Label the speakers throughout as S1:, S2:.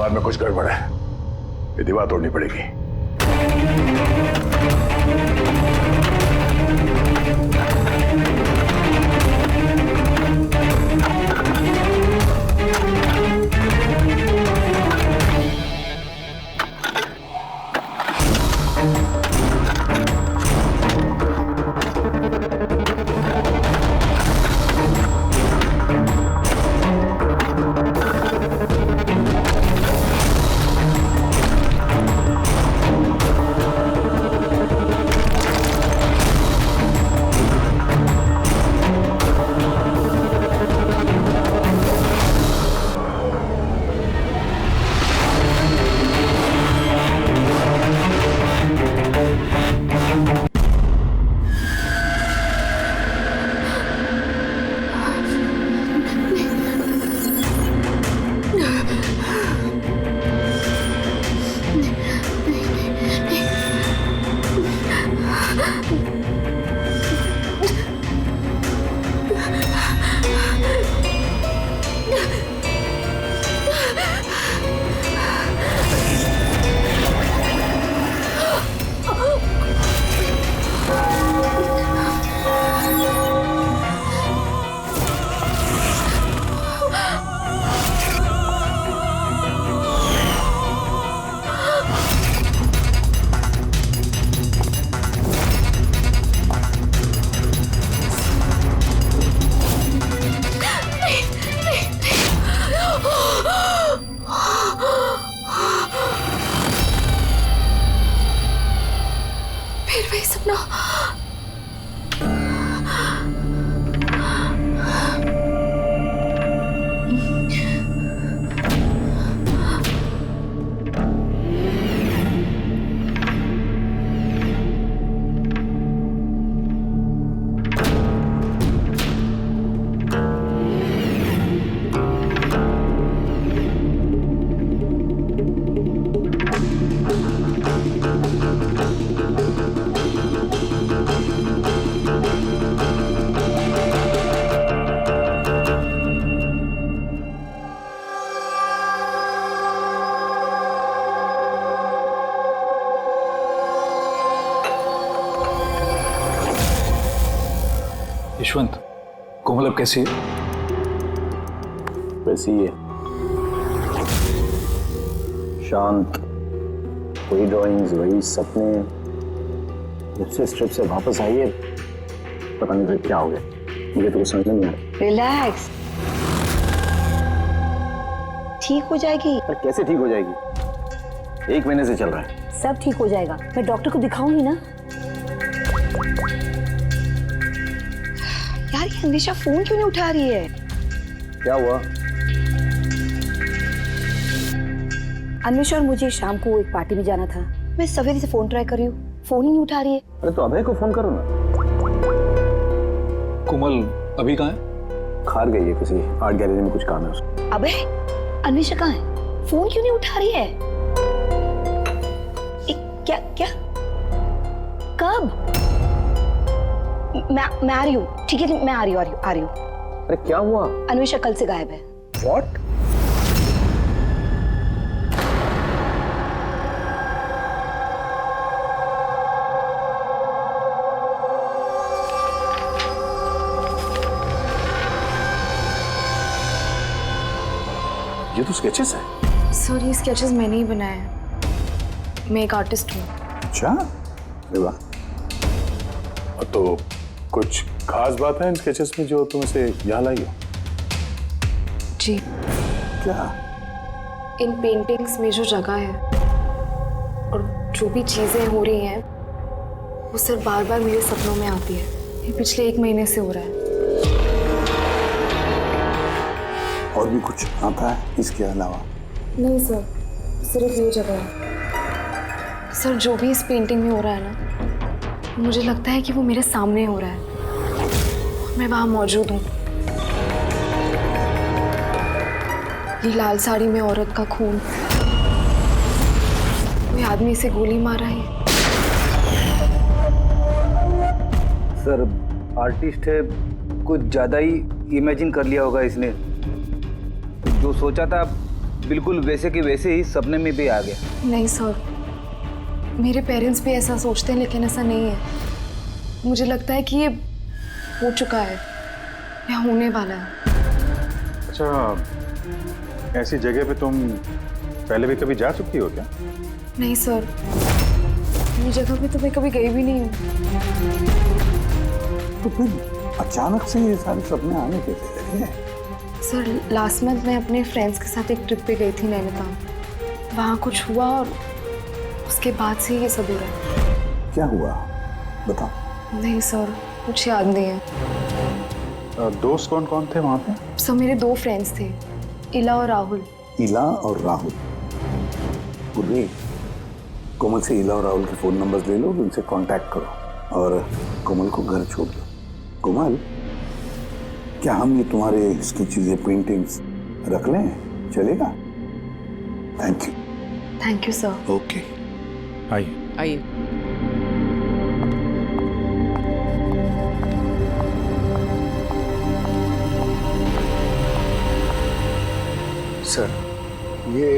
S1: व्यवहार में कुछ गड़बड़ है, ये दीवार तोड़नी पड़ेगी।
S2: फिर वही सपना।
S3: यशवंत, कोमल अब कैसी है?
S4: वैसी ही है, शांत, वही ड्राइंग्स, वही सपने। जब से इस ट्रिप से वापस आई है पता नहीं फिर क्या हो गया, मुझे तो कुछ समझ नहीं आ रहा।
S5: रिलैक्स, ठीक हो जाएगी।
S4: पर कैसे ठीक हो जाएगी? 1 महीने से चल रहा है।
S5: सब ठीक हो जाएगा, मैं डॉक्टर को दिखाऊंगी ना। यार ये अन्वेषा फोन क्यों नहीं उठा रही है?
S4: क्या हुआ?
S5: अन्वेषा और मुझे शाम को एक पार्टी में जाना था। मैं सवेरे से फोन ट्राई कर रही हूँ, फोन ही नहीं उठा रही है।
S4: अरे तो अभय को फोन करो ना।
S3: कोमल अभी कहाँ है?
S4: खार गई है, किसी आर्ट गैलरी में कुछ काम है उसको।
S5: अबे अन्वेषा कहाँ है? फोन क्यों नहीं उठा रही है? क्या क्या कब? मैं आ रही हूँ, ठीक है मैं आ रही हूँ।
S4: अरे क्या हुआ?
S5: अन्वेषा कल से गायब है।
S4: What?
S1: ये तो स्केचेस है।
S2: सर ये स्केचेस मैंने ही बनाए हैं, मैं एक आर्टिस्ट हूँ।
S1: अच्छा, अरे वाह। तो कुछ खास बात है इन स्केचेस में जो तुम इसे यहाँ लाई हो?
S2: जी,
S1: क्या?
S2: इन पेंटिंग्स में जो जगह है और जो भी चीजें हो रही हैं वो सर बार बार मेरे सपनों में आती है। ये पिछले 1 महीने से हो रहा है।
S1: और भी कुछ आता है इसके अलावा?
S2: नहीं सर, सिर्फ ये जगह है। सर जो भी इस पेंटिंग में हो रहा है ना, मुझे लगता है कि वो मेरे सामने हो रहा है, मैं वहां मौजूद हूँ। ये लाल साड़ी में औरत का खून, कोई आदमी इसे गोली मार रहा है।
S4: सर आर्टिस्ट है, कुछ ज्यादा ही इमेजिन कर लिया होगा इसने। जो सोचा था
S6: बिल्कुल वैसे के वैसे ही सपने में भी आ गया।
S2: नहीं सर, मेरे पेरेंट्स भी ऐसा सोचते हैं लेकिन ऐसा नहीं है। मुझे लगता है कि ये हो चुका है या होने वाला है।
S1: अच्छा, ऐसी जगह पे तुम पहले भी कभी जा चुकी हो क्या?
S2: नहीं सर, ये जगह पे तो मैं कभी गई भी नहीं हूँ।
S4: तो फिर अचानक से ये सारे सपने आने कैसे लगे?
S2: सर लास्ट मंथ मैं अपने फ्रेंड्स के साथ एक ट्रिप पे गई थी नैनीताल। वहाँ कुछ हुआ और उसके बाद से ये सब हो रहा है।
S4: क्या हुआ बताओ।
S2: नहीं सर, कुछ याद नहीं है।
S1: दोस्त कौन कौन थे वहाँ पे?
S2: सर मेरे 2 फ्रेंड्स थे, इला और राहुल।
S4: इला और राहुल। पूर्वी, कोमल से इला और राहुल के फोन नंबर्स ले लो, उनसे कांटेक्ट करो और कोमल को घर छोड़ दो। कोमल, क्या हम ये तुम्हारे इसकी चीजें, पेंटिंग्स रख लें? चलेगा? Thank you.
S2: Thank you sir.
S4: Okay,
S1: आइए।
S7: आइए।
S8: सर, ये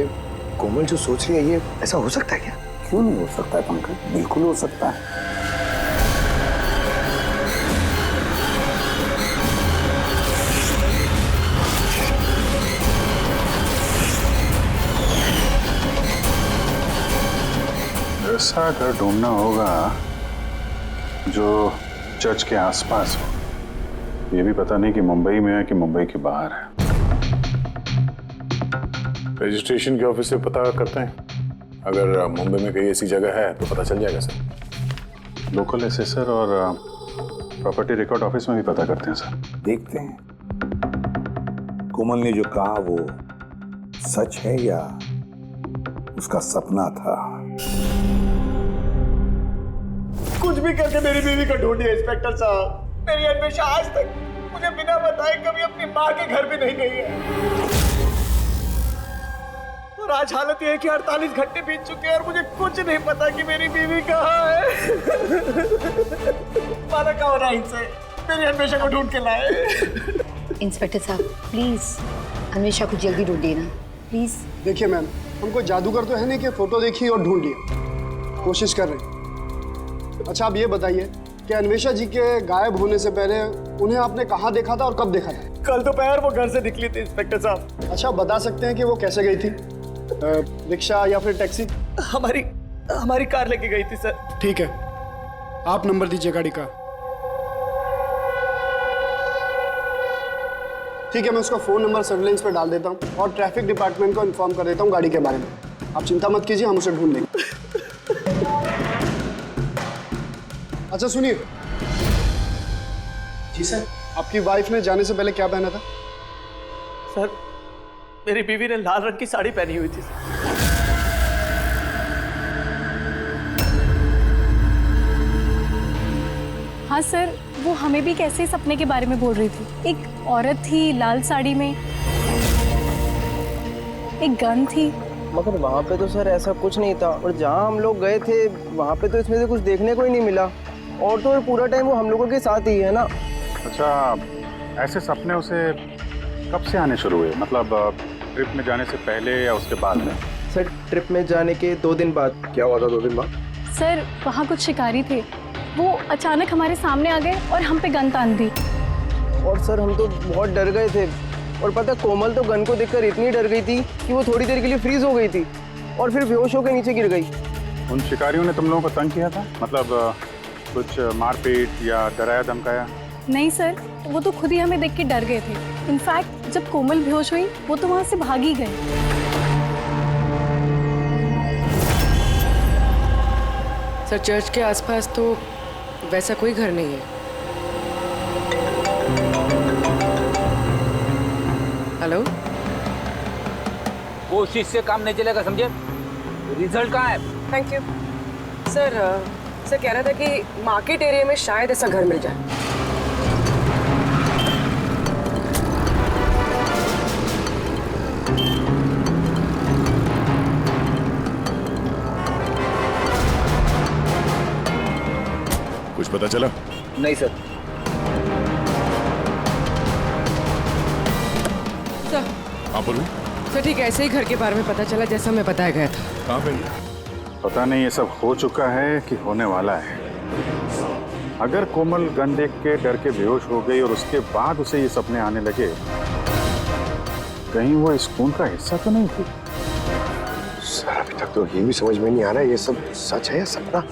S8: कोमल जो सोच रही है, ये ऐसा हो सकता है क्या?
S4: क्यों नहीं हो सकता है पंकज, बिल्कुल हो सकता है।
S1: ऐसा घर ढूंढना होगा जो चर्च के आसपास हो। ये भी पता नहीं कि मुंबई में है कि मुंबई के बाहर है। रजिस्ट्रेशन के ऑफिस से पता करते हैं, अगर मुंबई में कहीं ऐसी जगह है तो पता चल जाएगा सर। लोकल एसेसर और प्रॉपर्टी रिकॉर्ड ऑफिस में भी पता करते हैं सर।
S4: देखते हैं कोमल ने जो कहा वो सच है या उसका सपना था।
S8: कुछ भी करके मेरी बीवी को ढूंढिए इंस्पेक्टर साहब। मेरी अन्वेषा आज तक मुझे बिना बताए कभी अपनी माँ के घर भी नहीं गई है। और आज हालत ये है कि 48 घंटे बीत चुके हैं और मुझे कुछ नहीं पता कि मेरी बीवी कहाँ है। माना का होना इनसे मेरी अन्वेषा को ढूंढ के लाए।
S5: इंस्पेक्टर साहब प्लीज अन्वेषा को जल्दी ढूंढिए ना, प्लीज।
S9: देखिए मैम, हमको जादूगर तो है नहीं कि फोटो देखी और ढूंढ लिया, कोशिश कर रहे हैं। अच्छा आप ये बताइए कि अन्वेषा जी के गायब होने से पहले उन्हें आपने कहाँ देखा था और कब देखा था?
S8: कल दोपहर वो घर से निकली थी इंस्पेक्टर साहब।
S9: अच्छा बता सकते हैं कि वो कैसे गई थी, रिक्शा या फिर टैक्सी?
S8: हमारी कार लेके गई थी सर।
S9: ठीक है, आप नंबर दीजिए गाड़ी का। ठीक है, मैं उसका फोन नंबर सर्विलेंस पे डाल देता हूँ और ट्रैफिक डिपार्टमेंट को इन्फॉर्म कर देता हूँ गाड़ी के बारे में। आप चिंता मत कीजिए, हम उसे ढूंढ लेंगे। अच्छा सुनिए।
S8: जी सर।
S9: आपकी वाइफ ने जाने से पहले क्या पहना था?
S8: सर मेरी बीवी ने लाल रंग की साड़ी पहनी हुई थी।
S10: हाँ सर, वो हमें भी कैसे सपने के बारे में बोल रही थी। एक औरत थी लाल साड़ी में, एक गन थी।
S11: मगर वहाँ पे तो सर ऐसा कुछ नहीं था, और जहाँ हम लोग गए थे वहाँ पे तो इसमें से कुछ देखने को ही नहीं मिला। और तो पूरा टाइम वो हम लोगों के साथ ही है ना।
S1: अच्छा, ऐसे सपने उसे कब से आने शुरू हुए? मतलब ट्रिप में जाने से पहले या उसके बाद में?
S11: सर ट्रिप में जाने के 2 दिन बाद।
S4: क्या हुआ था 2 दिन बाद?
S10: सर वहाँ कुछ शिकारी थे, वो अचानक हमारे सामने आ गए और हम पे गन तान दी।
S11: और सर हम तो बहुत डर गए थे, और पता कोमल तो गन को देखकर इतनी डर गई थी कि वो थोड़ी देर के लिए फ्रीज हो गई थी और फिर बेहोश होकर नीचे गिर गई।
S1: उन शिकारियों ने तुम लोगों को तंग किया था? मतलब कुछ मारपीट या डराया धमकाया?
S10: नहीं सर, वो तो खुद ही हमें देख के डर गए थे। इनफैक्ट जब कोमल बेहोश हुई वो तो वहाँ से भाग ही गए।
S7: सर चर्च के आसपास तो वैसा कोई घर नहीं है। हेलो,
S6: कोशिश से काम नहीं चलेगा, समझे? रिजल्ट कहाँ है?
S7: Thank you sir. सर कह रहा था कि मार्केट एरिया में शायद ऐसा घर मिल जाए।
S1: कुछ पता चला?
S6: नहीं सर।
S1: हाँ बोलो।
S7: सर ठीक ऐसे ही घर के बारे में पता चला जैसा मैं बताया गया था।
S1: कहाँ पे? पता नहीं ये सब हो चुका है कि होने वाला है। अगर कोमल गन देख के डर के बेहोश हो गई और उसके बाद उसे ये सपने आने लगे, कहीं वो इस खून का हिस्सा तो नहीं थी?
S8: सर अभी तक तो ये भी समझ में नहीं आ रहा है ये सब सच है या सपना।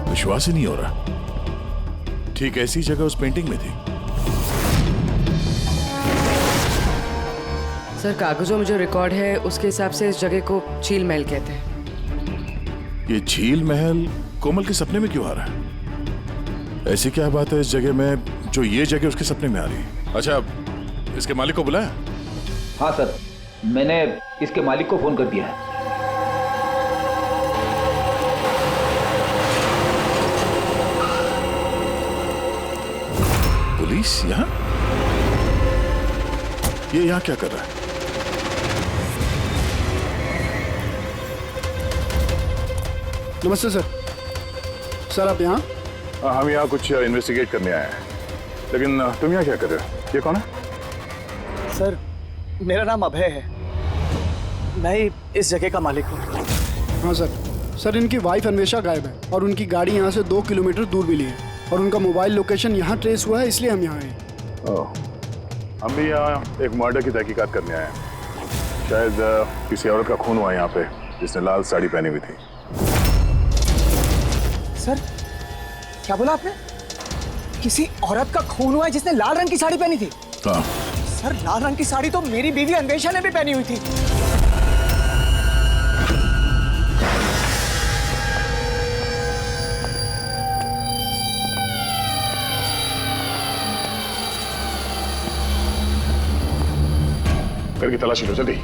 S12: विश्वास ही नहीं हो रहा। ठीक ऐसी जगह उस पेंटिंग में थी।
S7: सर कागजों में जो रिकॉर्ड है उसके हिसाब से इस जगह को झील महल कहते हैं।
S12: ये झील महल कोमल के सपने में क्यों आ रहा है? ऐसी क्या बात है इस जगह में जो ये जगह उसके सपने में आ रही है? अच्छा, इसके मालिक को बुलाया?
S6: हाँ सर, मैंने इसके मालिक को फोन कर दिया है।
S12: पुलिस यहाँ? ये यहाँ क्या कर रहा है?
S9: नमस्ते सर। सर आप यहाँ?
S1: हम यहाँ कुछ इन्वेस्टिगेट करने आए हैं, लेकिन तुम यहाँ क्या कर रहे हो? ये कौन है?
S8: सर मेरा नाम अभय है, मैं ही इस जगह का मालिक हूँ।
S9: हाँ सर। सर इनकी वाइफ अन्वेषा गायब है और उनकी गाड़ी यहाँ से 2 किलोमीटर दूर मिली है और उनका मोबाइल लोकेशन यहाँ ट्रेस हुआ है, इसलिए हम यहाँ आए।
S1: हम भी यहाँ एक मर्डर की तहकीकात करने आए हैं। शायद किसी औरत का खून हुआ यहाँ पे जिसने लाल साड़ी पहनी हुई थी।
S8: सर क्या बोला आपने? किसी औरत का खून हुआ है जिसने लाल रंग की साड़ी पहनी थी?
S12: हाँ।
S8: सर लाल रंग की साड़ी तो मेरी बीवी अन्वेषा ने भी पहनी हुई थी।
S1: घर की तलाशी लो जल्दी।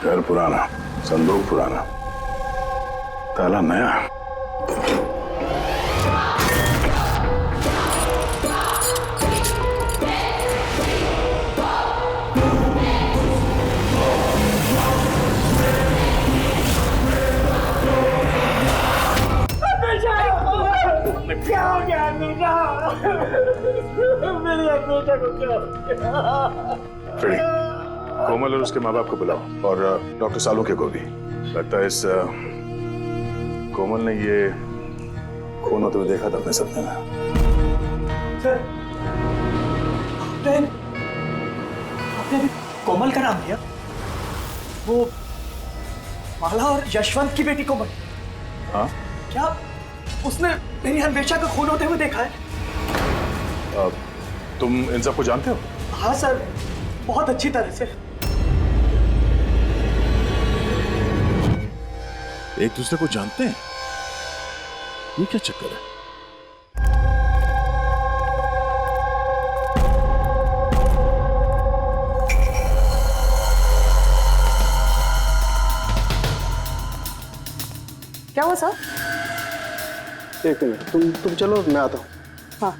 S1: घर पुराना, संदूक पुराना, ताला नया।
S8: क्या हो गया अन्वेषा? मेरी अन्वेषा को क्या हो गया?
S1: फ्रेडी, कोमल और उसके माँ बाप को बुलाओ और डॉक्टर सालुंखे को भी। लगता है इस कोमल ने ये खून होते हुए देखा था अपने सपने में।
S8: सर आपने अभी कोमल का नाम लिया? वो माला और यशवंत की बेटी कोमल?
S1: हाँ?
S8: क्या उसने मेरी अन्वेषा का खून होते हुए देखा है?
S1: तुम इन सबको जानते हो?
S8: हाँ सर, बहुत अच्छी तरह से।
S12: एक दूसरे को जानते हैं? ये क्या चक्कर है?
S7: क्या हुआ सर?
S9: एक मिनट, तुम चलो, मैं आता हूँ।
S5: हाँ।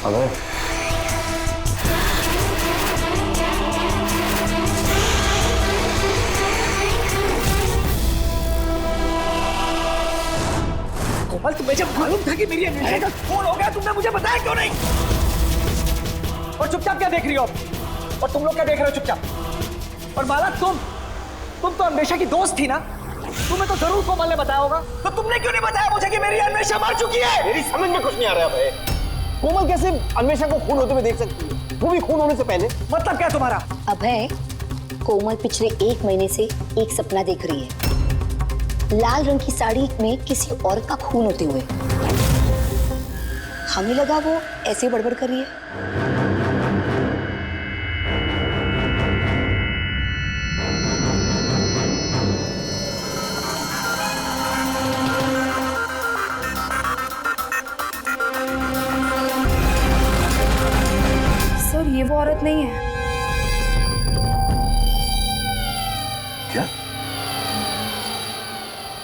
S4: अबे
S8: कोमल, तुम्हें जब मालूम था कि मेरी अन्वेषा का फोन हो गया, तुमने मुझे बताया क्यों नहीं? और चुपचाप क्या देख रही हो? और तुम लोग क्या देख रहे हो चुपचाप? और माला, तुम तो अन्वेषा की दोस्त थी ना? तुम्हें तो जरूर कोमल ने बताया होगा, तो तुमने क्यों नहीं बताया मुझे कि मेरी अन्वेषा मर चुकी है?
S11: मेरी समझ में कुछ नहीं आ रहा है। कोमल कैसे अन्वेषा को खून होते हुए देख सकती है, वो भी खून होने से पहले?
S8: मतलब क्या तुम्हारा?
S5: अभय, कोमल पिछले 1 महीने से एक सपना देख रही है, लाल रंग की साड़ी में किसी औरत का खून होते हुए। हमें लगा वो ऐसे बड़बड़ कर रही है।
S2: सर, ये वो औरत नहीं है।
S12: क्या?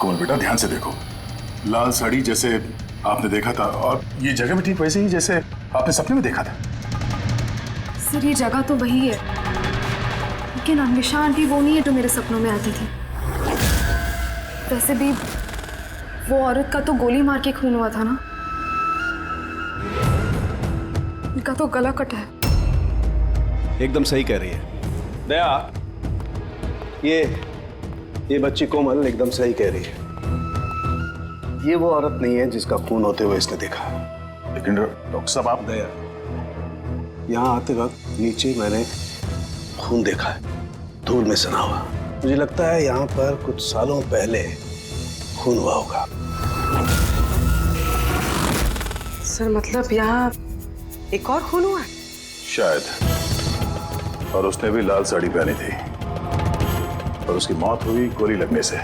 S12: कोमल बेटा, ध्यान से देखो। लाल साड़ी जैसे आपने देखा था, और ये जगह भी ठीक वैसे ही जैसे आपने सपने में देखा था।
S2: सर, ये जगह तो वही है, लेकिन अन्वेषा आंटी वो नहीं है जो मेरे सपनों में आती थी। वैसे भी वो औरत का तो गोली मार के खून हुआ था ना। इनका तो गला कटा है।
S9: एकदम सही कह रही है दया, ये बच्ची कोमल एकदम सही कह रही है। ये वो औरत नहीं है जिसका खून होते हुए इसने देखा।
S12: लेकिन डॉक्टर साहब, आप
S9: दया, यहाँ आते वक्त नीचे मैंने खून देखा है, धूल में सना हुआ। मुझे लगता है यहाँ पर कुछ सालों पहले खून हुआ होगा।
S7: सर, मतलब यहाँ एक और खून हुआ है?
S12: शायद, और उसने भी लाल साड़ी पहनी थी, और उसकी मौत हुई गोली लगने से।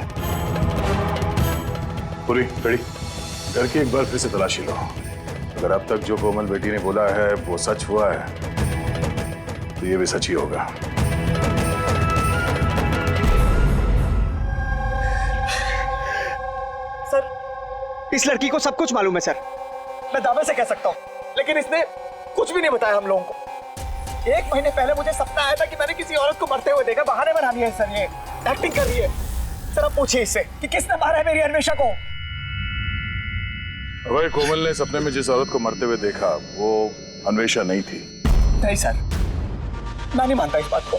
S12: पूरी कड़ी घर की एक बार फिर से तलाशी लो। अगर अब तक जो कोमल बेटी ने बोला है वो सच हुआ है, तो ये भी सच ही होगा।
S8: सर, इस लड़की को सब कुछ मालूम है सर, मैं दावे से कह सकता हूँ, लेकिन इसने कुछ भी नहीं बताया हम लोगों को। 1 महीने पहले मुझे सपना आया था कि मैंने किसी औरत को मरते हुए देखा। बहाने बना रही है सर, ये एक्टिंग कर रही है। सर, आप पूछिए इससे कि किसने मारा है मेरी अन्वेषा को।
S12: अबे, कोमल ने सपने में जिस औरत को मरते हुए देखा वो अन्वेषा नहीं थी।
S8: नहीं सर, मैं नहीं मानता इस बात को।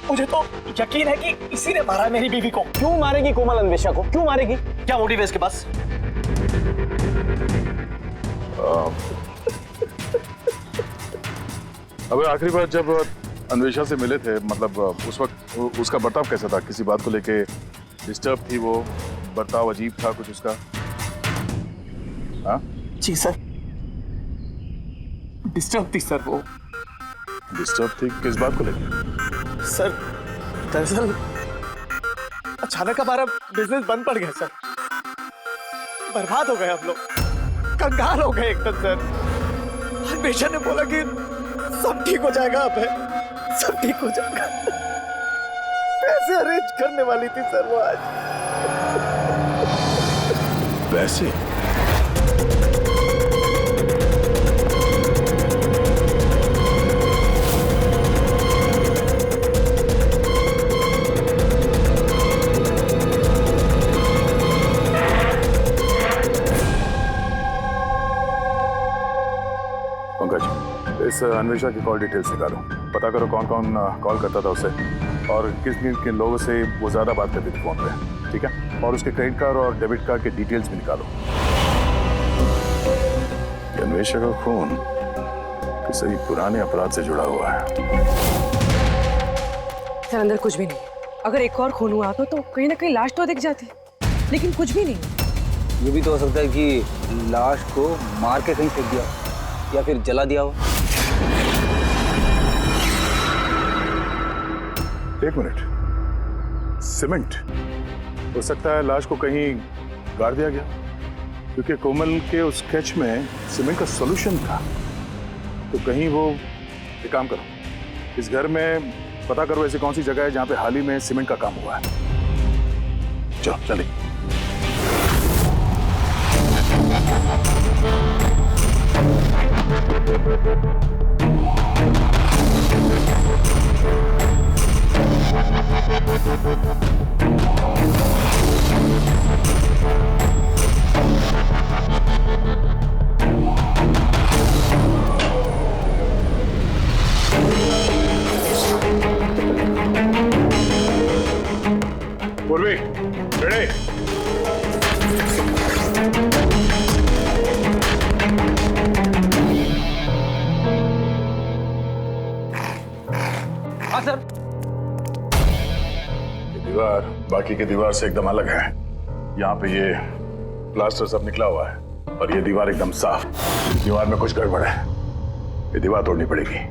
S8: मुझे तो यकीन है कि इसी ने मारा है मेरी बीवी को।
S11: क्यों मारेगी कोमल अन्वेषा को? क्यों मारेगी? क्या मोटिव है इसके पास?
S12: अबे, आखिरी बार जब अन्वेषा से मिले थे, मतलब उस वक्त उसका बर्ताव कैसा था? किसी बात को लेके डिस्टर्ब थी वो? बर्ताव अजीब था कुछ उसका? हाँ
S8: जी सर, डिस्टर्ब थी सर वो।
S12: डिस्टर्ब थी? किस बात को लेके?
S8: सर, दरअसल अचानक हमारा बिजनेस बंद पड़ गया सर। बर्बाद हो गए हम लोग, कंगाल हो गए एकदम सर। अन्वेषा ने बोला कि सब ठीक हो जाएगा, अब है सब ठीक हो जाएगा। पैसे अरेंज करने वाली थी सर वो आज।
S12: पैसे? इस अन्वेषा की कॉल डिटेल्स निकालो, पता करो कौन कौन कॉल करता था उसे और किन किन लोगों से वो ज़्यादा बात करती थी फ़ोन पे, ठीक है? और उसके क्रेडिट कार्ड और डेबिट कार्ड के डिटेल्स भी निकालो। ये अन्वेषा का खून किसी पुराने अपराध से जुड़ा हुआ है।
S7: सर अंदर कुछ भी नहीं। अगर एक और खून हुआ तो कहीं ना कहीं लाश तो दिख जाती, लेकिन कुछ भी नहीं।
S6: ये भी तो हो सकता है कि लाश को मार के कहीं फेंक दिया या फिर जला दिया हो।
S12: एक मिनट, सीमेंट हो सकता है लाश को कहीं गाड़ दिया गया, क्योंकि कोमल के उस स्केच में सीमेंट का सॉल्यूशन था। तो कहीं वो एक काम करो, इस घर में पता करो ऐसी कौन सी जगह है जहां पे हाल ही में सीमेंट का काम हुआ है। चलो चलिए। पूर्वी, रेडी?
S6: हाँ सर।
S12: ये दीवार बाकी के दीवार से एकदम अलग है। यहाँ पे ये प्लास्टर सब निकला हुआ है और ये दीवार एकदम साफ। दीवार में कुछ गड़बड़ है, ये दीवार तोड़नी पड़ेगी।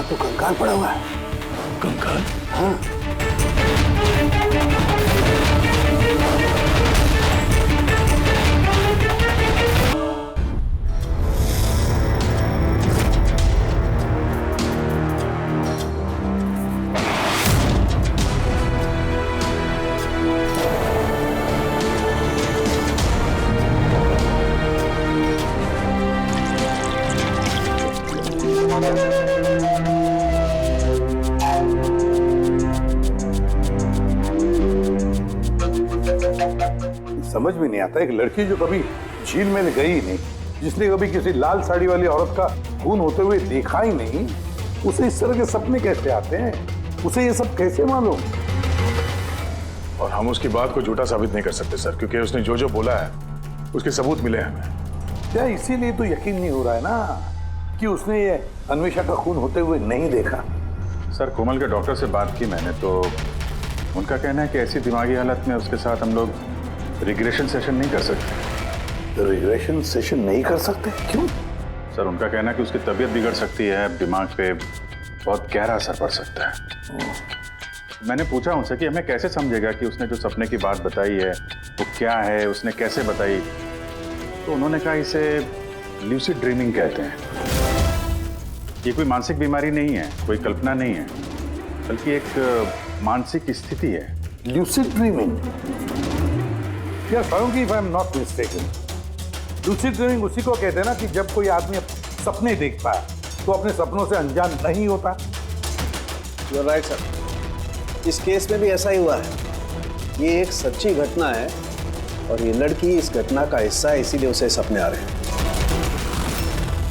S4: तो कंकाल पड़ा हुआ है।
S12: कंकाल?
S4: हाँ। समझ में नहीं आता, एक लड़की जो कभी झील में गई ही नहीं, जिसने कभी किसी लाल साड़ी वाली औरत का खून होते हुए देखा ही नहीं, उसे इस तरह के सपने कैसे आते हैं? उसे ये सब कैसे मालूम?
S12: और हम उसकी बात को झूठा साबित नहीं कर सकते सर, क्योंकि उसने जो जो बोला है उसके सबूत मिले हैं हमें।
S4: क्या इसीलिए तो यकीन नहीं हो रहा है ना कि उसने ये अन्वेषा का खून होते हुए नहीं देखा?
S1: सर कोमल के डॉक्टर से बात की मैंने, तो उनका कहना है कि ऐसी दिमागी हालत में उसके साथ हम लोग रिग्रेशन सेशन नहीं कर सकते।
S4: रिग्रेशन सेशन नहीं कर सकते? क्यों?
S1: सर उनका कहना है कि उसकी तबीयत बिगड़ सकती है, दिमाग पे बहुत गहरा असर पड़ सकता है। मैंने पूछा उनसे कि हमें कैसे समझेगा कि उसने जो सपने की बात बताई है वो क्या है, उसने कैसे बताई, तो उन्होंने कहा इसे ल्यूसिड ड्रीमिंग कहते हैं। ये कोई मानसिक बीमारी नहीं है, कोई कल्पना नहीं है, बल्कि एक मानसिक स्थिति है।
S4: Lucid dreaming? Yes, if I'm not mistaken, lucid dreaming उसी को कहते हैं ना कि जब कोई आदमी सपने देखता है तो अपने सपनों से अनजान नहीं होता।
S11: You're right, sir. इस केस में भी ऐसा ही हुआ है। ये एक सच्ची घटना है और ये लड़की इस घटना का हिस्सा है, इसीलिए उसे सपने आ रहे हैं।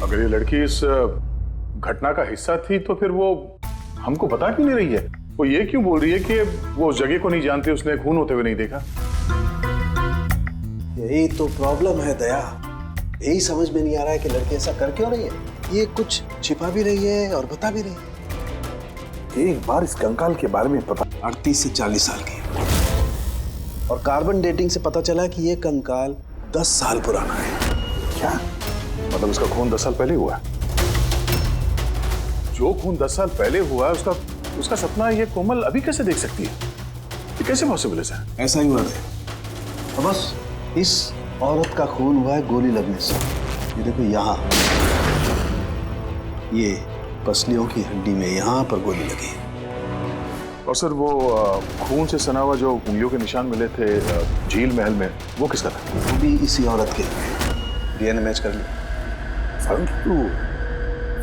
S12: अगर ये लड़की इस घटना का हिस्सा थी तो फिर वो हमको बता क्यों नहीं रही है? वो ये क्यों बोल रही है कि वो उस जगह को नहीं जानती, उसने खून होते हुए नहीं देखा?
S11: यही तो प्रॉब्लम है दया, यही समझ में नहीं आ रहा है कि लड़की ऐसा कर क्यों रही है। ये कुछ छिपा भी रही है और बता भी रही है।
S4: एक बार इस कंकाल के बारे में पता।
S11: 38 से 40 साल की। और कार्बन डेटिंग से पता चला कि ये कंकाल 10 साल पुराना है।
S12: क्या मतलब उसका खून 10 साल पहले हुआ? जो खून 10 साल पहले हुआ उसका सपना ये कोमल अभी कैसे देख सकती है? ये कैसे पॉसिबल है सर?
S11: ऐसा ही हुआ है। और बस इस औरत का खून हुआ है गोली लगने से। ये देखो यहाँ, ये पसलियों की हड्डी में यहाँ पर गोली लगी है।
S12: और सर वो खून से सना हुआ जो उंगलियों के निशान मिले थे झील महल में, वो किसका था?
S11: वो भी इसी औरत के। डीएनए मैच कर लिया।
S4: तू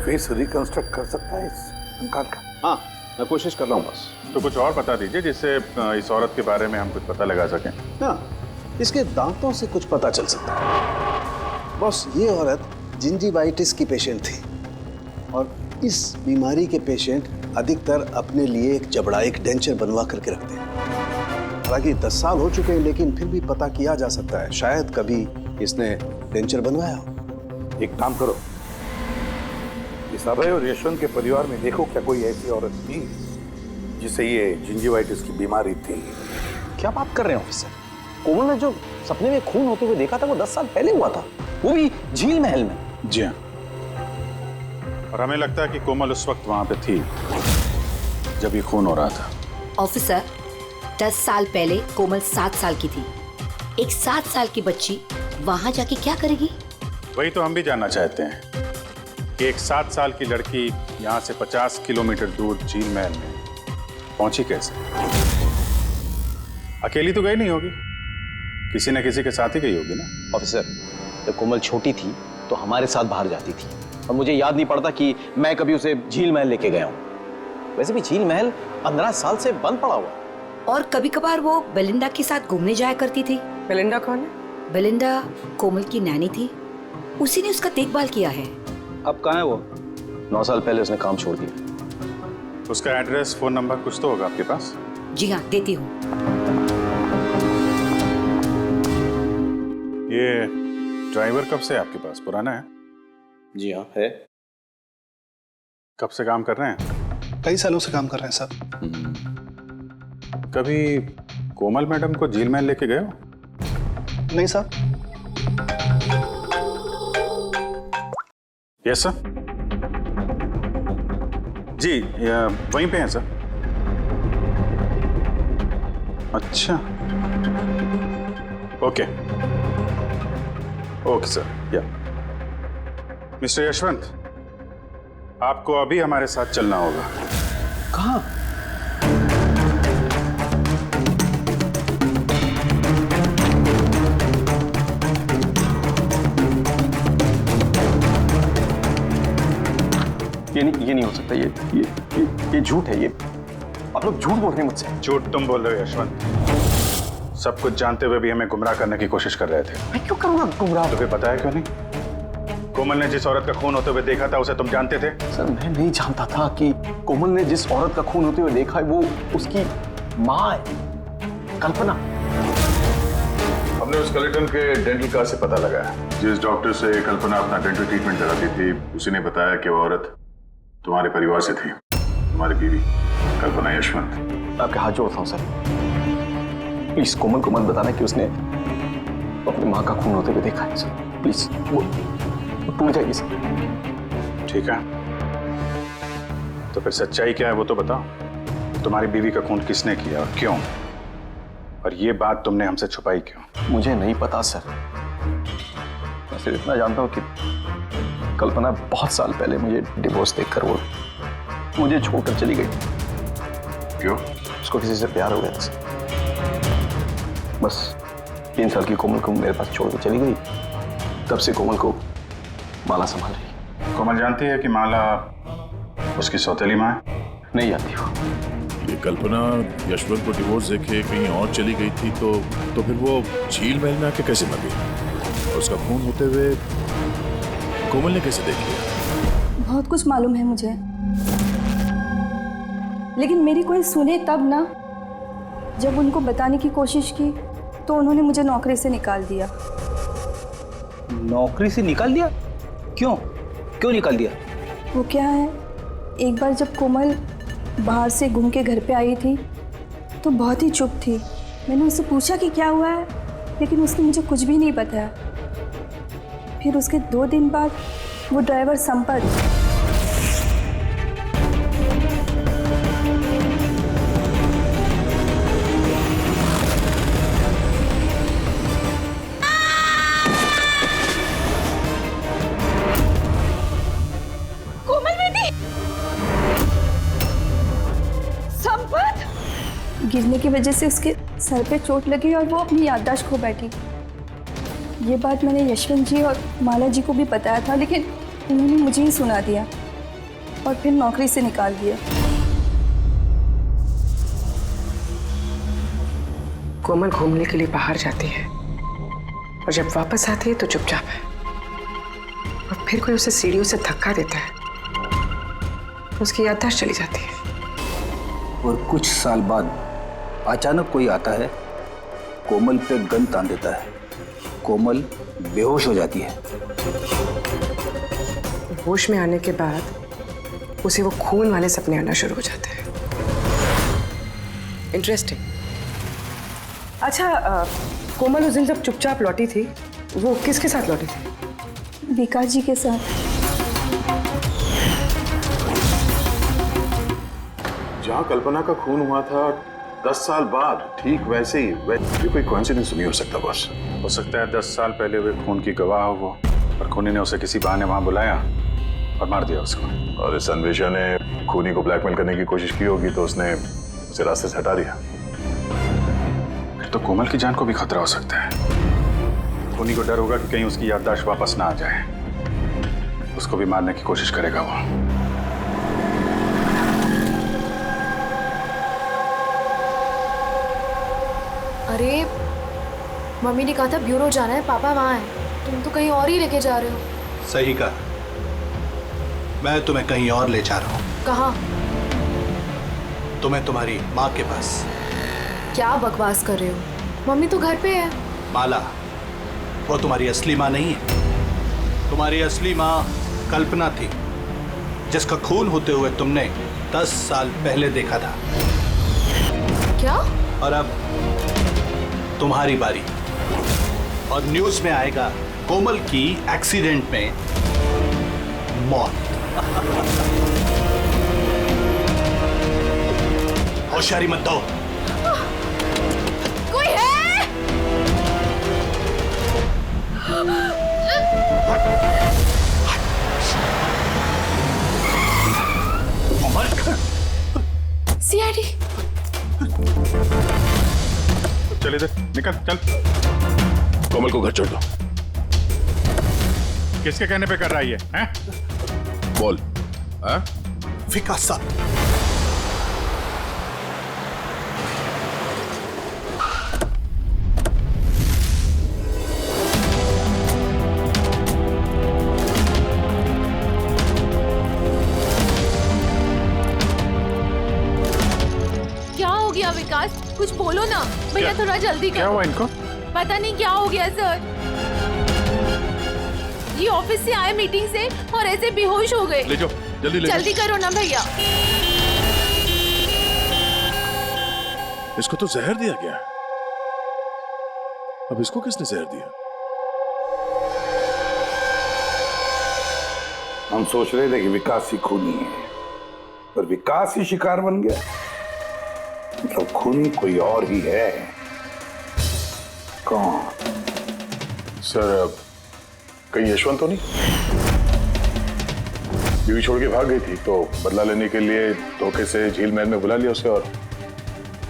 S4: फेस रिकंस्ट्रक्ट कर सकता है इस कंकाल का?
S11: हाँ, मैं कोशिश कर रहा हूँ बस।
S1: तो कुछ और बता दीजिए जिससे इस औरत के बारे में हम कुछ पता लगा सकें।
S11: हाँ, इसके दांतों से कुछ पता चल सकता है। बस ये औरत जिंजीवाइटिस की पेशेंट थी और इस बीमारी के पेशेंट अधिकतर अपने लिए एक जबड़ा, एक डेंचर बनवा करके रखते हैं। हालांकि 10 साल हो चुके हैं लेकिन फिर भी पता किया जा सकता है, शायद कभी इसने डेंचर बनवाया हो।
S4: एक काम करो, इस अभय और यशवंत के परिवार में देखो क्या कोई ऐसी औरत थी जिसे ये जिंजीवाइटिस की बीमारी थी।
S3: क्या बात कर रहे हैं ऑफिसर? कोमल ने जो सपने में खून होते हुए देखा था वो 10 साल पहले हुआ था, वो भी झील महल में।
S1: जी हाँ, और हमें लगता है कि कोमल उस वक्त वहां पे थी जब ये खून हो रहा था।
S5: ऑफिसर, 10 साल पहले कोमल 7 साल की थी। एक 7 साल की बच्ची वहां जाके क्या करेगी?
S1: वही तो हम भी जानना चाहते हैं कि एक 7 साल की लड़की यहाँ से 50 किलोमीटर दूर झील महल में पहुंची कैसे? अकेली तो गई नहीं होगी, किसी न किसी के साथ ही गई होगी ना।
S3: ऑफिसर, जब कोमल छोटी थी तो हमारे साथ बाहर जाती थी और मुझे याद नहीं पड़ता कि मैं कभी उसे झील महल लेके गया हूँ। वैसे भी झील महल 15 साल से बंद पड़ा हुआ है।
S5: और कभी कभार वो बेलिंडा के साथ घूमने जाया करती थी।
S7: बेलिंडा कौन है?
S5: बेलिंडा कोमल की नैनी थी, उसी ने उसका देखभाल किया है।
S3: अब कहाँ है वो? 9 साल पहले उसने काम छोड़ दिया।
S1: उसका एड्रेस, फोन नंबर कुछ तो होगा आपके पास?
S5: जी हाँ, देती हूँ।
S1: ये ड्राइवर कब से आपके पास? पुराना है?
S3: जी हाँ, है।
S1: कब से काम कर रहे हैं?
S8: कई सालों से काम कर रहे हैं सर।
S1: कभी कोमल मैडम को झील महल लेके गए हो?
S8: नहीं सर।
S1: Yes sir. जी वहीं पे हैं सर। अच्छा, ओके ओके सर। या मिस्टर यशवंत, आपको अभी हमारे साथ चलना होगा।
S3: कहाँ? ये नहीं हो सकता। ये झूठ है। ये आप लोग झूठ बोल रहे हैं मुझसे।
S1: झूठ तुम बोल रहे हो यशवंत। सब कुछ जानते हुए भी हमें गुमराह करने की कोशिश कर रहे थे।
S3: मैं क्यों करूंगा गुमराह?
S1: तो फिर पता है क्यों नहीं? कोमल ने जिस औरत का खून होते हुए देखा था उसे तुम जानते थे?
S3: सर, मैं नहीं जानता था कि कोमल ने जिस औरत का खून होते हुए देखा है वो उसकी माँ है, कल्पना।
S12: हमने उस कलेक्टर के डेंटल कार्ड से पता लगाया। जिस डॉक्टर से कल्पना अपना डेंटल ट्रीटमेंट कराती थी उसी ने बताया कि वो औरत तुम्हारे परिवार से थी, तुम्हारी बीवी कल्पना यशवंत।
S3: मैं आपके हाथ जोड़ता हूँ सर, प्लीज कोमल को मत बताना कि उसने अपनी माँ का खून होते हुए देखा है सर। प्लीज, वो टूट जाएगी सर।
S1: ठीक है, तो फिर सच्चाई क्या है वो तो बताओ। तुम्हारी बीवी का खून किसने किया और क्यों? और ये बात तुमने हमसे छुपाई क्यों?
S3: मुझे नहीं पता सर। मैं सिर्फ इतना जानता हूँ कि कल्पना बहुत साल पहले मुझे डिवोर्स देकर वो मुझे छोड़कर चली गई।
S12: क्यों?
S3: उसको किसी से प्यार हो गया था सर। बस 3 साल की कोमल को मेरे पास छोड़ के चली गई। तब से कोमल को माला संभाल रही।
S1: कोमल जानती है कि माला उसकी सौतेली माँ है?
S3: नहीं जानती वो।
S12: ये कल्पना यशवंत को डिवोर्स देके कहीं और चली गई थी तो फिर वो झील महल में आके कैसे मर गई? और उसका खून होते हुए कोमल ने कैसे देख लिया?
S10: बहुत कुछ मालूम है मुझे, लेकिन मेरी कोई सुने तब ना। जब उनको बताने की कोशिश की तो उन्होंने मुझे नौकरी से निकाल दिया।
S6: नौकरी से निकाल दिया? क्यों? क्यों निकाल दिया?
S10: वो क्या है, एक बार जब कोमल बाहर से घूम के घर पे आई थी तो बहुत ही चुप थी। मैंने उससे पूछा कि क्या हुआ है, लेकिन उसने मुझे कुछ भी नहीं बताया। फिर उसके 2 दिन बाद वो ड्राइवर संपत गिरने की वजह से उसके सर पे चोट लगी और वो अपनी याददाश्त खो बैठी। ये बात मैंने यशवंत जी और माला जी को भी बताया था, लेकिन उन्होंने मुझे ही सुना दिया और फिर नौकरी से निकाल दिया।
S7: कोमल घूमने के लिए बाहर जाती है और जब वापस आती है तो चुपचाप है, और फिर कोई उसे सीढ़ियों से धक्का देता है तो उसकी याददाश्त चली जाती है।
S6: और कुछ साल बाद अचानक कोई आता है, कोमल पे गन तान देता है, कोमल बेहोश हो जाती है।
S7: होश में आने के बाद उसे वो खून वाले सपने आना शुरू हो जाते हैं। इंटरेस्टिंग। अच्छा, कोमल उस दिन जब चुपचाप लौटी थी, वो किसके साथ लौटी थी?
S10: विकास जी के साथ।
S12: जहाँ कल्पना का खून हुआ था 10 साल बाद, ठीक वैसे ही ये कोई कोइंसिडेंस नहीं हो सकता बॉस।
S1: हो सकता है 10 साल पहले हुए खून की गवाह हो वो, और खूनी ने उसे किसी बहाने वहां बुलाया और मार दिया उसको।
S12: और इस अन्वेषा ने खूनी को ब्लैकमेल करने की कोशिश की होगी तो उसने उसे रास्ते से हटा दिया।
S1: फिर तो कोमल की जान को भी खतरा हो सकता है। खूनी को डर होगा कि कहीं उसकी याददाश्त वापस ना आ जाए, उसको भी मारने की कोशिश करेगा वो।
S2: अरे मम्मी ने कहा था ब्यूरो जाना है, पापा वहाँ हैं, तुम तो कहीं और ही लेके जा रहे हो।
S11: सही कहा, मैं तुम्हें कहीं और ले जा रहा हूँ।
S2: कहाँ?
S11: तुम्हें तुम्हारी माँ के पास।
S2: क्या बकवास कर रहे हो? मम्मी तो घर पे है।
S11: माला, वो तुम्हारी असली माँ नहीं है। तुम्हारी असली माँ कल्पना थी, जिसका खून होते हुए तुमने 10 साल पहले देखा था।
S2: क्या?
S11: और अब तुम्हारी बारी, और न्यूज़ में आएगा कोमल की एक्सीडेंट में मौत। होशियारी मत दो।
S2: कोई है? सीआईडी।
S1: चल इधर निकल, चल।
S12: कोमल को घर छोड़ दो।
S1: किसके कहने पे कर रहा है ये? हैं?
S12: बोल। हाँ?
S11: विकास साहब,
S2: क्या हो गया विकास? कुछ बोलो ना भैया, थोड़ा जल्दी करो।
S1: क्या हुआ इनको?
S2: पता नहीं क्या हो गया सर, ये ऑफिस से आए मीटिंग से और ऐसे बेहोश हो गए।
S12: ले जाओ, जल्दी ले
S2: जल्दी करो ना भैया।
S12: इसको तो जहर दिया गया। अब इसको किसने जहर दिया?
S4: हम सोच रहे थे कि विकास ही खूनी है, पर विकास ही शिकार बन गया। मतलब खूनी कोई और ही है। कौन?
S12: सर, कहीं यशवंत तो नहीं? बीवी छोड़ के भाग गई थी तो बदला लेने के लिए धोखे से झील महल में बुला लिया उसे और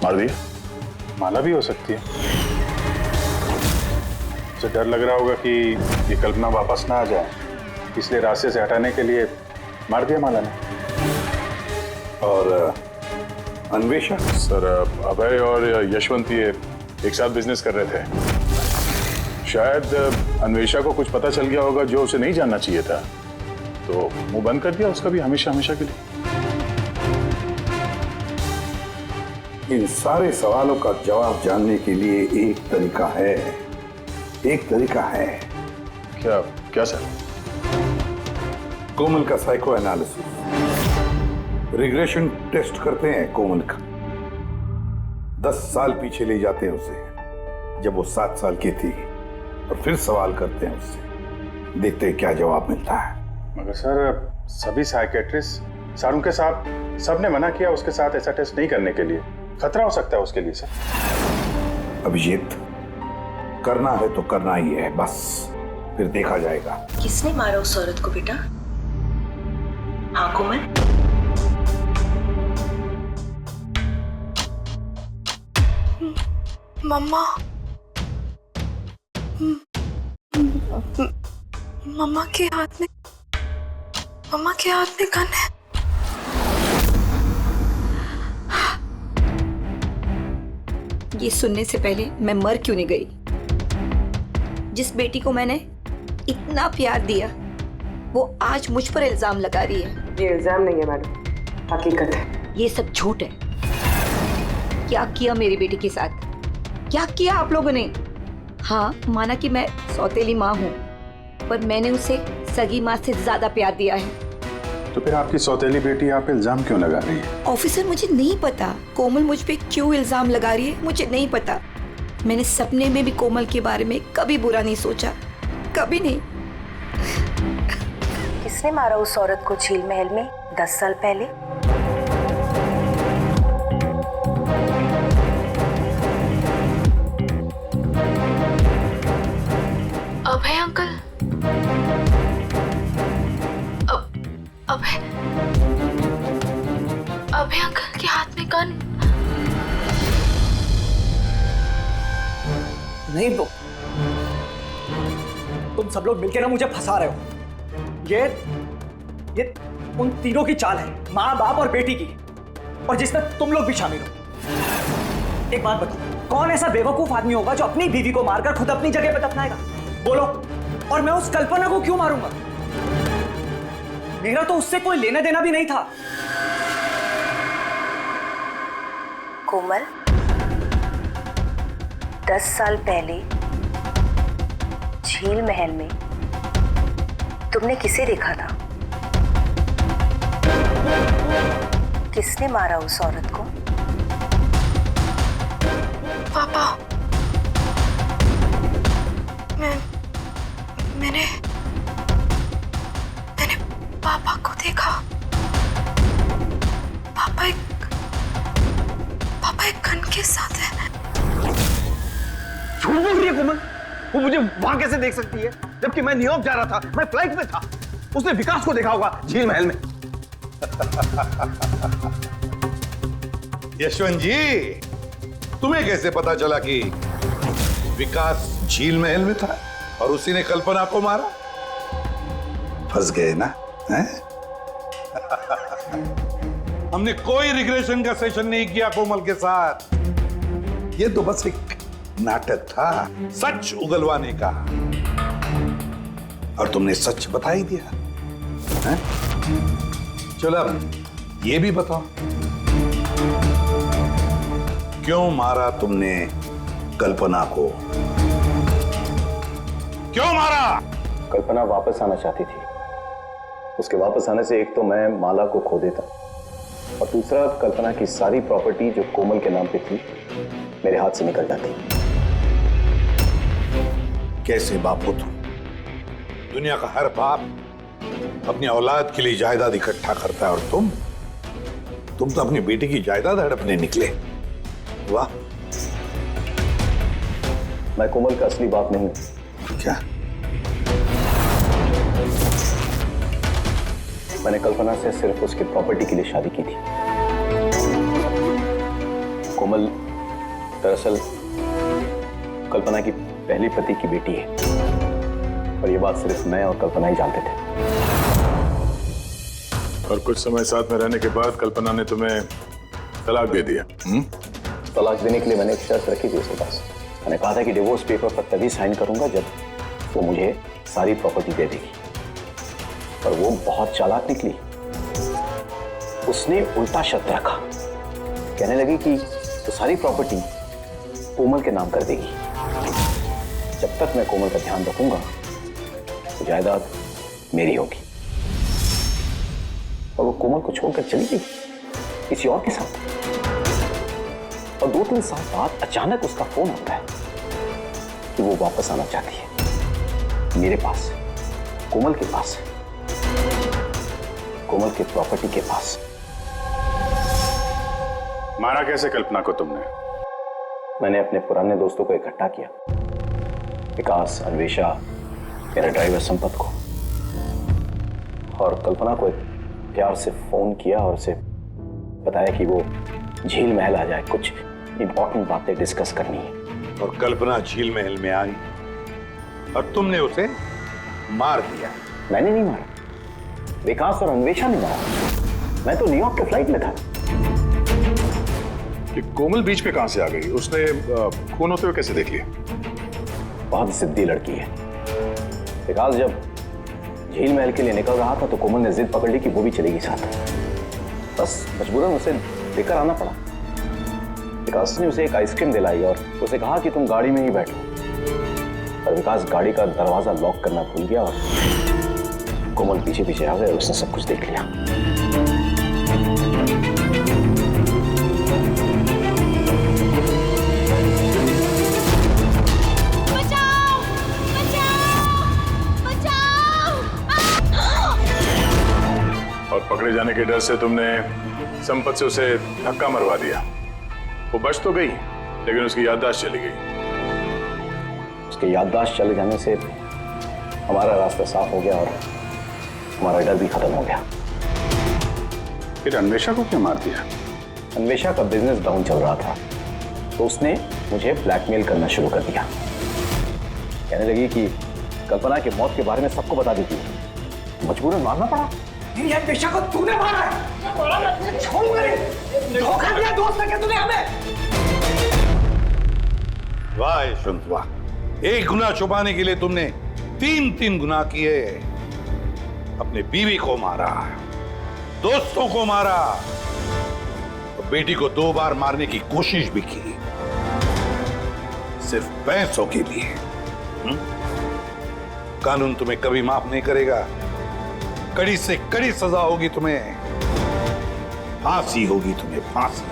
S12: मार दिया।
S1: माला भी हो सकती है। उसे डर लग रहा होगा कि ये कल्पना वापस ना आ जाए, इसलिए रास्ते से हटाने के लिए मार दिया माला ने।
S4: और अन्वेषा?
S12: सर, अभय और यशवंत ये एक साथ बिजनेस कर रहे थे। शायद अन्वेषा को कुछ पता चल गया होगा जो उसे नहीं जानना चाहिए था, तो मुंह बंद कर दिया उसका भी हमेशा हमेशा के लिए।
S4: इन सारे सवालों का जवाब जानने के लिए एक तरीका है। एक तरीका है।
S12: क्या? क्या सर?
S4: कोमल का साइको एनालिसिस। रिग्रेशन टेस्ट करते हैं कोमल का। 10 साल पीछे ले जाते हैं उसे, जब वो 7 साल की थी, और फिर सवाल करते हैं उससे, देखते हैं क्या जवाब मिलता है।
S1: मगर सर, सभी साइकेट्रिस्ट, सारुण के साथ सबने मना किया उसके साथ ऐसा टेस्ट नहीं करने के लिए। खतरा हो सकता है उसके लिए सर।
S4: अभिजीत, करना है तो करना ही है, बस फिर देखा जाएगा।
S13: किसने मारा उस औरत को बेटा? हाँ कोमल?
S2: मम्मा, मम्मा के हाथ में गन है।
S5: ये सुनने से पहले मैं मर क्यों नहीं गई? जिस बेटी को मैंने इतना प्यार दिया, वो आज मुझ पर इल्जाम लगा रही है।
S7: ये इल्जाम नहीं है मैडम, हकीकत है।
S5: ये सब झूठ है। क्या किया मेरी बेटी के साथ? क्या किया आप लोगों ने? हाँ, माना कि मैं सौतेली माँ हूँ, पर मैंने उसे सगी माँ से ज्यादा प्यार दिया है।
S1: तो फिर आपकी सौतेली बेटी आप इल्जाम क्यों लगा रही है?
S5: ऑफिसर, मुझे नहीं पता कोमल मुझ पे क्यों इल्जाम लगा रही है, मुझे नहीं पता। मैंने सपने में भी कोमल के बारे में कभी बुरा नहीं सोचा, कभी नहीं।
S13: किसने मारा उस औरत को झील महल में 10 साल पहले?
S2: अभय अंकल, अभय अंकल के हाथ में गन।
S8: नहीं तो तुम सब लोग मिलकर ना मुझे फंसा रहे हो। ये उन तीनों की चाल है, माँ, बाप और बेटी की, और जिसमें तुम लोग भी शामिल हो। एक बात बताओ, कौन ऐसा बेवकूफ आदमी होगा जो अपनी बीवी को मारकर खुद अपनी जगह पर दफनाएगा? बोलो। और मैं उस कल्पना को क्यों मारूंगा? मेरा तो उससे कोई लेना देना भी नहीं था।
S13: कोमल, 10 साल पहले झील महल में तुमने किसे देखा था? किसने मारा उस औरत को?
S2: पापा, मैंने पापा को देखा। पापा एक गन के साथ है।
S3: झूठ बोल रही है कोमल। वो मुझे वहां कैसे देख सकती है, जबकि मैं न्यूयॉर्क जा रहा था, मैं फ्लाइट में था। उसने विकास को देखा होगा झील महल में।
S12: यशवंत जी, तुम्हें कैसे पता चला कि विकास झील महल में था और उसी ने कल्पना को मारा?
S4: फंस गए ना? हैं?
S12: हमने कोई रिग्रेशन का सेशन नहीं किया कोमल के साथ। ये तो बस एक नाटक था, सच उगलवाने का, और तुमने सच बता ही दिया। हैं? चलो अब ये भी बताओ, क्यों मारा तुमने कल्पना को? क्यों मारा?
S3: कल्पना वापस आना चाहती थी। उसके वापस आने से एक तो मैं माला को खो देता, और दूसरा कल्पना की सारी प्रॉपर्टी जो कोमल के नाम पे थी मेरे हाथ से निकल जाती।
S4: कैसे बाप हो तुम?
S12: दुनिया का हर बाप अपनी औलाद के लिए जायदाद इकट्ठा करता है, और तुम तो अपनी बेटी की जायदाद हड़पने निकले। वाह।
S3: मैं कोमल का असली बाप नहीं हूं।
S4: क्या?
S3: मैंने कल्पना से सिर्फ उसकी प्रॉपर्टी के लिए शादी की थी। कोमल दरअसल कल्पना की पहली पति की बेटी है, और ये बात सिर्फ मैं और कल्पना ही जानते थे।
S12: और कुछ समय साथ में रहने के बाद कल्पना ने तुम्हें तलाक दे दिया।
S3: तलाक देने के लिए मैंने एक शर्त रखी थी उसके पास। मैंने कहा था कि डिवोर्स पेपर पर तभी साइन करूंगा जब वो मुझे सारी प्रॉपर्टी दे देगी। पर वो बहुत चालाक निकली। उसने उल्टा शर्त रखा, कहने लगी कि तो सारी प्रॉपर्टी कोमल के नाम कर देगी। जब तक मैं कोमल का ध्यान रखूंगा तो जायदाद मेरी होगी। और वो कोमल को छोड़कर चली गई किसी और के साथ। और 2-3 साल बाद अचानक उसका फोन आता है कि वो वापस आना चाहती है मेरे पास, कोमल के पास, कोमल के प्रॉपर्टी के पास।
S1: मारा कैसे कल्पना को तुमने?
S3: मैंने अपने पुराने दोस्तों को इकट्ठा किया, विकास, अन्वेषा, मेरा ड्राइवर संपत को, और कल्पना को प्यार से फोन किया और उसे बताया कि वो झील महल आ जाए, कुछ इंपॉर्टेंट बातें डिस्कस करनी है।
S4: और कल्पना झील महल में आई और तुमने उसे मार दिया।
S3: मैंने नहीं मारा, विकास और अन्वेषा ने मारा। मैं तो न्यूयॉर्क के फ्लाइट में था।
S12: कि कोमल बीच पे कहां से आ गई? उसने खून होते हुए कैसे देख लिया?
S3: बहुत जिद्दी लड़की है। विकास जब झील महल के लिए निकल रहा था तो कोमल ने जिद पकड़ ली कि वो भी चलेगी साथ। बस मजबूरन उसे लेकर आना पड़ा। विकास ने उसे एक आइसक्रीम दिलाई और उसे कहा कि तुम गाड़ी में ही बैठो, पर विकास गाड़ी का दरवाजा लॉक करना भूल गया और कोमल पीछे पीछे आ गए और उसने सब कुछ देख लिया।
S12: और पकड़े जाने के डर से तुमने संपत से उसे धक्का मरवा दिया। वो बच तो गई लेकिन उसकी याददाश्त चली गई।
S3: उसके याददाश्त चले जाने से हमारा रास्ता साफ हो गया और हमारा डर भी खत्म हो गया।
S1: फिर अन्वेषा को क्यों मार दिया?
S3: अन्वेषा का बिजनेस डाउन चल रहा था तो उसने मुझे ब्लैकमेल करना शुरू कर दिया। कहने लगी कि कल्पना की मौत के बारे में सबको बता दी थी। मजबूरन मारना पड़ा।
S8: अन्वेषा को तूने मारा है। छोड़ मेरे, धोखा दिया दोस्त ने तूने हमें।
S4: वाह यशवंत वाह, एक गुनाह छुपाने के लिए तुमने 3 गुनाह किए। अपने बीवी को मारा, दोस्तों को मारा, और बेटी को 2 बार मारने की कोशिश भी की, सिर्फ पैसों के लिए। कानून तुम्हें कभी माफ नहीं करेगा। कड़ी से कड़ी सजा होगी तुम्हें, फांसी होगी तुम्हें, फांसी।